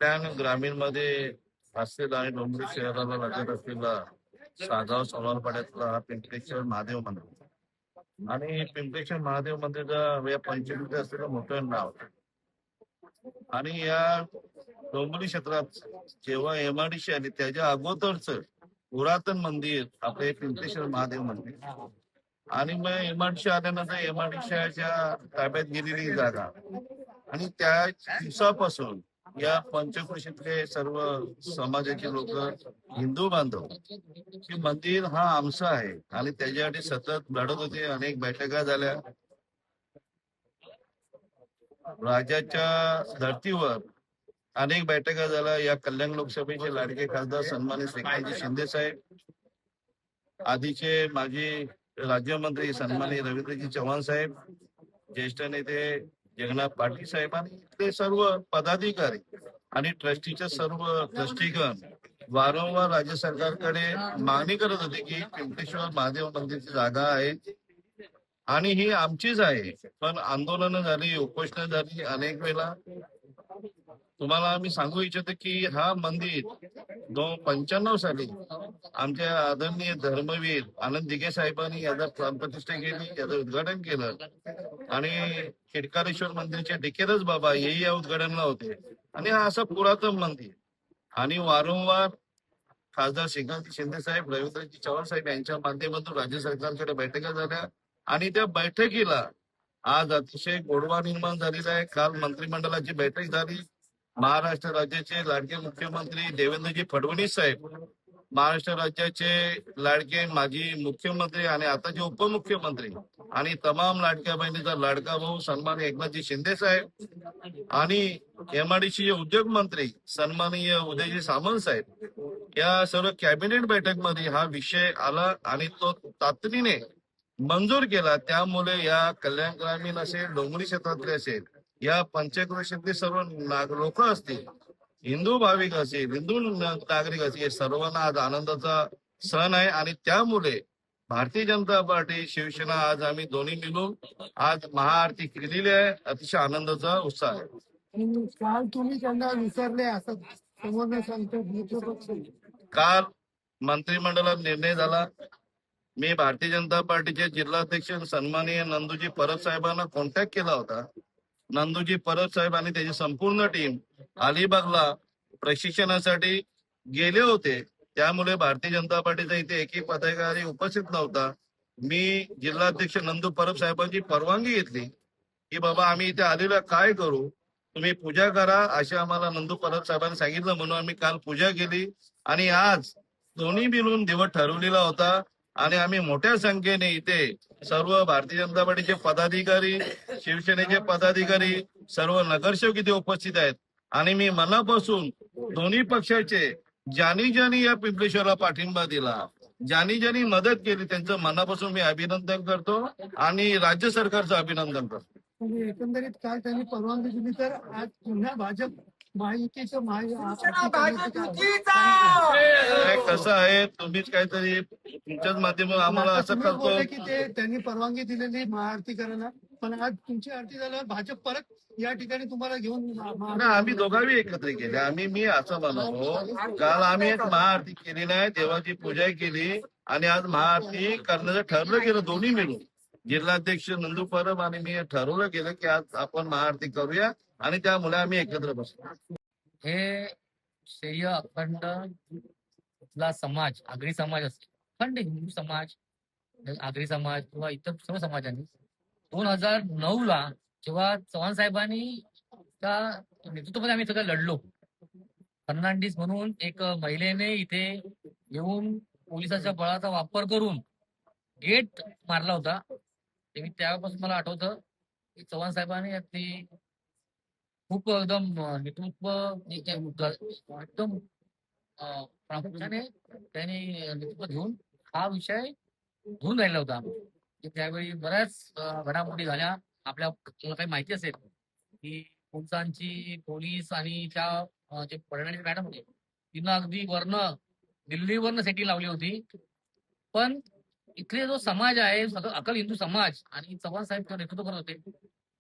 कल्याण ग्रामीण मध्ये असलेला आणि डोंबिवली शहराला लागत असलेला सागाव सोनारपाड्यातला हा पिंपळेश्वर महादेव मंदिर आणि पिंपळेश्वर महादेव मंदिराचं या पंचमीचं असलेलं मोठं नाव. आणि या डोंबिवली क्षेत्रात जेव्हा एमआयडीसी आली त्याच्या अगोदरच पुरातन मंदिर आपले पिंपळेश्वर महादेव मंदिर. आणि मग एमआयडीसी आल्यानंतर एमआयडीसीच्या ताब्यात गेलेली जागा आणि त्या दिवसापासून या पंचक्रोशीतले सर्व समाजाचे लोक, हिंदू बांधव, की मंदिर हा आमचा आहे आणि त्याच्यासाठी सतत लढत होते. अनेक बैठका झाल्या. राज्याच्या धर्तीवर अनेक बैठका झाल्या. या कल्याण लोकसभेचे लाडके खासदार सन्मानित श्रीकांतजी शिंदे साहेब, आधीचे माजी राज्यमंत्री सन्मानित रवींद्रजी चव्हाण साहेब, ज्येष्ठ नेते जगन्नाथ पाटील साहेब आणि इथले सर्व पदाधिकारी आणि ट्रस्टीचे सर्व ट्रस्टीगण वारंवार राज्य सरकारकडे मागणी करत होते की पिंपळेश्वर महादेव मंदिरची जागा आहे आणि ही आमचीच आहे. पण आंदोलनं झाली, उपोषणं झाली अनेक वेळा. तुम्हाला आम्ही सांगू इच्छितो की हा मंदिर 1995 साली आमच्या आदरणीय धर्मवीर आनंद दिघे साहेबांनी याचा प्राणप्रतिष्ठा केली, याचं उद्घाटन केलं आणि खिडकारेश्वर मंदिरचे डिकेरस बाबा हेही या उद्घाटनाला होते. आणि हा असं पुरातन मंदिर आणि वारंवार खासदार श्रीकांत शिंदे साहेब, रवींद्रजी चव्हाण साहेब यांच्या माध्यमातून राज्य सरकारकडे बैठका झाल्या आणि त्या बैठकीला आज अतिशय गोडवा निर्माण झालेला आहे. काल मंत्रिमंडळाची बैठक झाली. महाराष्ट्र राज्याचे लाडके मुख्यमंत्री देवेंद्रजी फडणवीस साहेब, महाराष्ट्र राज्याचे लाडके माजी मुख्यमंत्री आणि आताचे उपमुख्यमंत्री आणि तमाम लाडक्या बहिणीचा लाडका भाऊ सन्माननीय एकनाथजी शिंदे साहेब आणि एमआयडीसी उद्योग मंत्री सन्माननीय उदयजी सामंत साहेब, या सर्व कॅबिनेट बैठकमध्ये हा विषय आला आणि तो तातडीने मंजूर केला. त्यामुळे या कल्याण ग्रामीण असेल, डोंबिवली क्षेत्रातले असेल, या पंचक्रोशीतले सर्व लोक असतील, हिंदू भाविक असेल, हिंदू नागरिक असेल, सर्वांना आज आनंदाचा सण आहे. आणि त्यामुळे भारतीय जनता पार्टी, शिवसेना आज आम्ही दोन्ही मिळून आज महाआरती केलेली आहे. अतिशय आनंदाचा उत्साह आहे. काल तुम्ही त्यांना विसरले असं समोर सांगतो. काल मंत्रिमंडळात निर्णय झाला. मी भारतीय जनता पार्टीचे जिल्हाध्यक्ष सन्माननीय नंदूजी परब साहेबांना कॉन्टॅक्ट केला होता. नंदूजी परब साहेब आणि त्याची संपूर्ण टीम अलिबागला प्रशिक्षणासाठी गेले होते. त्यामुळे भारतीय जनता पार्टीचा इथे एकही पदाधिकारी उपस्थित नव्हता. मी जिल्हाध्यक्ष नंदू परब साहेबांची परवानगी घेतली की बाबा आम्ही इथे आलेलो काय करू, तुम्ही पूजा करा असे आम्हाला नंदू परब साहेबांनी सांगितलं. म्हणून आम्ही काल पूजा केली आणि आज दोन्ही मिळून दिवस ठरवलेला होता आणि आम्ही मोठ्या संख्येने इथे सर्व भारतीय जनता पार्टीचे पदाधिकारी, शिवसेनेचे पदाधिकारी, सर्व नगरसेवक इथे उपस्थित आहेत. आणि मी मनापासून दोन्ही पक्षाचे ज्यांनी ज्यांनी या पिंपळेश्वरला पाठिंबा दिला, ज्यांनी ज्यांनी मदत केली, त्यांचं मनापासून मी अभिनंदन करतो आणि राज्य सरकारचं अभिनंदन करतो. एकंदरीत काल त्यांनी परवानगी दिली तर आज पुन्हा भाजप महायुतीचं कसं आहे, तुम्हीच काहीतरी तुमच्याच माध्यमातून आम्हाला असं करतो की ते त्यांनी परवानगी दिलेली महाआरती करायला, पण आज तुमची आरती झाल्यावर भाजप परत या ठिकाणी तुम्हाला घेऊन आम्ही दोघांनी एकत्र केले. मी असं म्हणतो, काल आम्ही एक महाआरती केली नाही, देवाची पूजा केली आणि आज महाआरती करण्याचं ठरलं गेलं. दोन्ही मिळून जिल्हाध्यक्ष नंदू परब आणि मी ठरवलं गेलं की आज आपण महाआरती करूया आणि त्यामुळे आम्ही एकत्र बसलो. हे श्रेय अखंड समाज, आगरी समाज असेल, अखंड हिंदू समाज, आगरी समाज किंवा इतर सर्व समाजांनी 2009 ला जेव्हा चव्हाण साहेबांनी त्या नेतृत्वामध्ये आम्ही सगळं लढलो, फर्नांडिस म्हणून एक महिलेने इथे येऊन पोलिसाच्या बळाचा वापर करून गेट मारला होता. त्यापासून मला आठवतं की चव्हाण साहेबांनी ती खूप एकदम नेतृत्व एकदम प्रामुख्याने त्यांनी नेतृत्व घेऊन हा विषय घेऊन राहिला होता. त्यावेळी बऱ्याच घडामोडी झाल्या. आपल्याला काही माहिती असेल की पोलीस आणि त्या जे फडणवीस मॅडम होते तिनं अगदी दिल्लीवरनं सेटिंग लावली होती. पण इथले जो समाज आहे, अकल हिंदू समाज आणि चव्हाण साहेब नेतृत्व करत होते,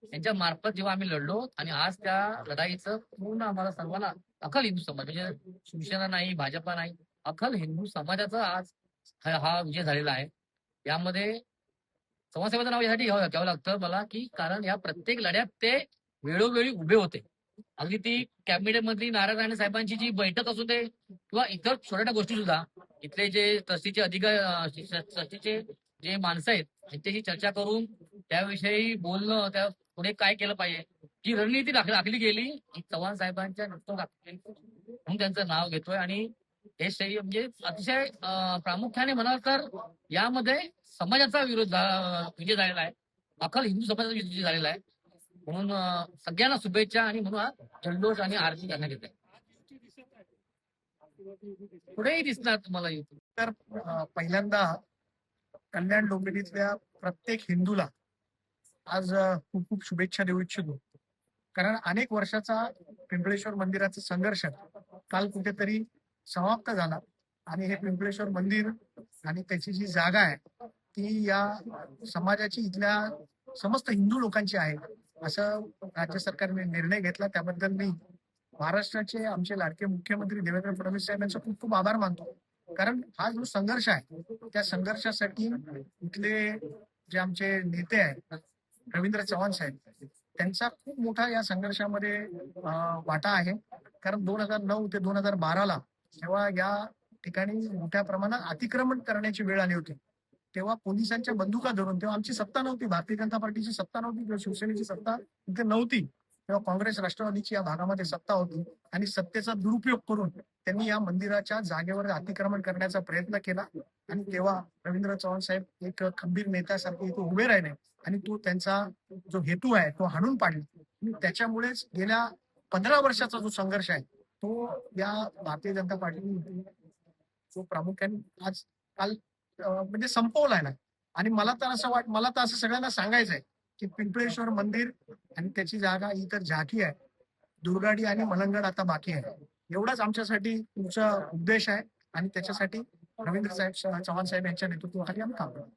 त्यांच्या मार्फत जेव्हा आम्ही लढलो आणि आज त्या लढाईचं पूर्ण आम्हाला सर्वांना अखल हिंदू समाज म्हणजे शिवसेना नाही, भाजपा नाही, अखल हिंदू समाजाचा आज हा विजय झालेला आहे. यामध्ये समाजसेवेचं नाव यासाठी घ्यावं लागतं मला, की कारण या प्रत्येक लढ्यात ते वेळोवेळी उभे होते. अगदी ती कॅबिनेट मंत्री नारायण राणे साहेबांची जी बैठक असू दे किंवा इतर छोट्या गोष्टी सुद्धा इथले जे ट्रस्टीचे ट्रस्टीचे जे माणसं आहेत त्यांच्याशी चर्चा करून त्याविषयी बोलणं, त्या पुढे काय केलं पाहिजे, जी रणनीती आखली गेली ही चव्हाण साहेबांच्या नेतृत्वात आखली गेली. म्हणून त्यांचं नाव घेतोय आणि हे श्रेय म्हणजे अतिशय प्रामुख्याने म्हणाल तर यामध्ये समाजाचा विजय झालेला आहे, अखल हिंदू समाजाचा विजय झालेला आहे. म्हणून सगळ्यांना शुभेच्छा आणि म्हणून हा जल्लोष आणि आरती करण्यात येते. पुढेही दिसणार तुम्हाला युती. तर पहिल्यांदा कल्याण डोंबिवलीतल्या प्रत्येक हिंदूला आज खूप खूप शुभेच्छा देऊ इच्छितो. कारण अनेक वर्षाचा पिंपळेश्वर मंदिराचा संघर्ष काल कुठेतरी समाप्त झाला आणि हे पिंपळेश्वर मंदिर आणि त्याची जी जागा आहे ती या समाजाची, इथल्या समस्त हिंदू लोकांची आहे असं राज्य सरकारने निर्णय घेतला. त्याबद्दल मी महाराष्ट्राचे आमचे लाडके मुख्यमंत्री देवेंद्र फडणवीस साहेब यांचा खूप खूप आभार मानतो. कारण हा जो संघर्ष आहे त्या संघर्षासाठी इथले जे आमचे नेते आहेत रवींद्र चव्हाण साहेब, त्यांचा खूप मोठा या संघर्षामध्ये वाटा आहे. कारण 2009 ते 2012 जेव्हा या ठिकाणी मोठ्या प्रमाणात अतिक्रमण करण्याची वेळ आली होती तेव्हा पोलिसांच्या बंदुका धरून, तेव्हा आमची सत्ता नव्हती, भारतीय जनता पार्टीची सत्ता नव्हती किंवा शिवसेनेची सत्ता इथे नव्हती, तेव्हा काँग्रेस राष्ट्रवादीची या भागामध्ये सत्ता होती आणि सत्तेचा दुरुपयोग करून त्यांनी या मंदिराच्या जागेवर अतिक्रमण करण्याचा प्रयत्न केला. आणि तेव्हा रवींद्र चव्हाण साहेब एक खंबीर नेत्यासारखे इथे उभे राहिले आणि तो त्यांचा जो हेतू आहे तो हाणून पाडला. त्याच्यामुळेच गेल्या 15 वर्षाचा जो संघर्ष आहे तो या भारतीय जनता पार्टीने जो प्रामुख्याने आज काल म्हणजे संपवलाय ना. आणि मला तर असं सगळ्यांना सांगायचं आहे की पिंपळेश्वर मंदिर आणि त्याची जागा ही तर झाकी आहे, दुर्गाडी आणि मलंगड आता बाकी आहे. एवढाच आमच्यासाठी तुमचा उद्देश आहे आणि त्याच्यासाठी रवींद्र साहेब चव्हाण साहेब यांच्या नेतृत्वाखाली आम्ही काम करतो.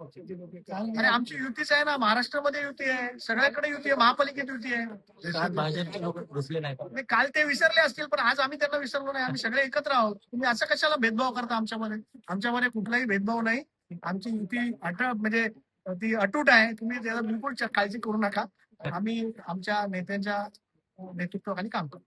अरे आमची युतीच आहे ना, महाराष्ट्रामध्ये युती आहे, सगळ्याकडे युती आहे, महापालिकेत युती आहे. भाजपचे लोक घुसले नाही. काल ते विसरले असतील पण आज आम्ही त्यांना विसरलो नाही. आम्ही सगळे एकत्र आहोत. तुम्ही असं कशाला भेदभाव करता आमच्यामध्ये कुठलाही भेदभाव नाही. आमची युती म्हणजे ती अटूट आहे. तुम्ही त्याला बिलकुल काळजी करू नका. आम्ही आमच्या नेत्यांच्या नेतृत्वाखाली काम करतो.